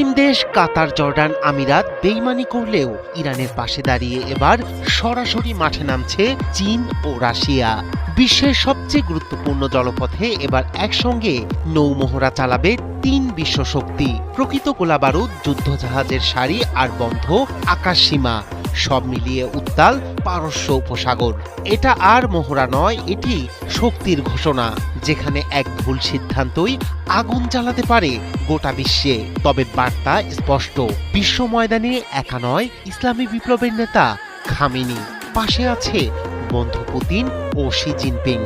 মুসলিম দেশ কাতার, জর্ডান, আমিরাত বেইমানি করলেও ইরানের পাশে দাঁড়িয়ে এবার সরাসরি মাঠে নামছে চীন ও রাশিয়া। বিশ্বের সবচেয়ে গুরুত্বপূর্ণ জলপথে এবার একসঙ্গে নৌমহড়া চালাবে তিন বিশ্বশক্তি। প্রকৃত গোলাবারুদ, যুদ্ধজাহাজের সারি আর বন্ধ আকাশসীমা, সব মিলিয়ে উত্তাল পারস্য উপসাগর। এটা আর মহড়া নয়, এটি শক্তির ঘোষণা, যেখানে এক ভুল সিদ্ধান্তই আগুন জ্বালাতে পারে গোটা বিশ্বে। তবে বার্তা স্পষ্ট, বিশ্ব ময়দানে একা নয় ইসলামী বিপ্লবের নেতা খামেনি, পাশে আছে বন্ধু পুতিন ও শি জিনপিং।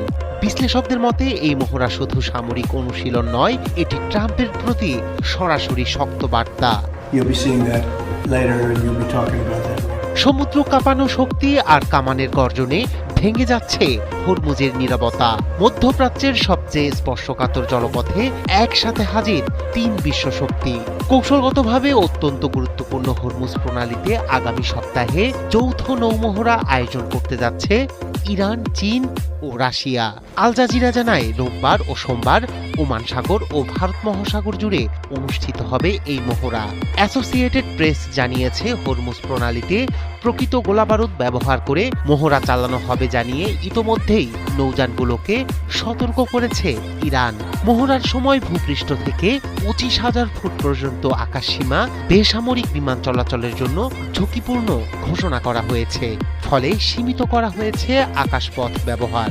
বিশ্লেষকদের মতে এই মহড়া শুধু সামরিক অনুশীলন নয়, এটি ট্রাম্পের প্রতি সরাসরি শক্ত বার্তা। সমুদ্র কাঁপানো শক্তি আর কামানের গর্জনে ভেঙে যাচ্ছে হরমুজের নীরবতা। মধ্যপ্রাচ্যের সবচেয়ে স্পর্শকাতর জলপথে একসাথে হাজির তিন বিশ্বশক্তি। কৌশলগতভাবে অত্যন্ত গুরুত্বপূর্ণ হরমুজ প্রণালীতে আগামী সপ্তাহে যৌথ নৌমহড়া আয়োজন করতে যাচ্ছে ইরান, চীন ও রাশিয়া। আল জাজিরা জানায়, রোববার ও সোমবার ওমান সাগর ও ভারত মহাসাগর জুড়ে অনুষ্ঠিত হবে এই মহড়া। অ্যাসোসিয়েটেড প্রেস জানিয়েছে, হরমুজ প্রণালীতে প্রকৃত গোলাবারুদ ব্যবহার করে মহড়া চালানো হবে জানিয়ে ইতোমধ্যেই নৌযানগুলোকে সতর্ক করেছে ইরান। মহড়ার সময় ভূপৃষ্ঠ থেকে 25,000 ফুট পর্যন্ত আকাশসীমা বেসামরিক বিমান চলাচলের জন্য ঝুঁকিপূর্ণ ঘোষণা করা হয়েছে, ফলে সীমিত করা হয়েছে আকাশপথ ব্যবহার।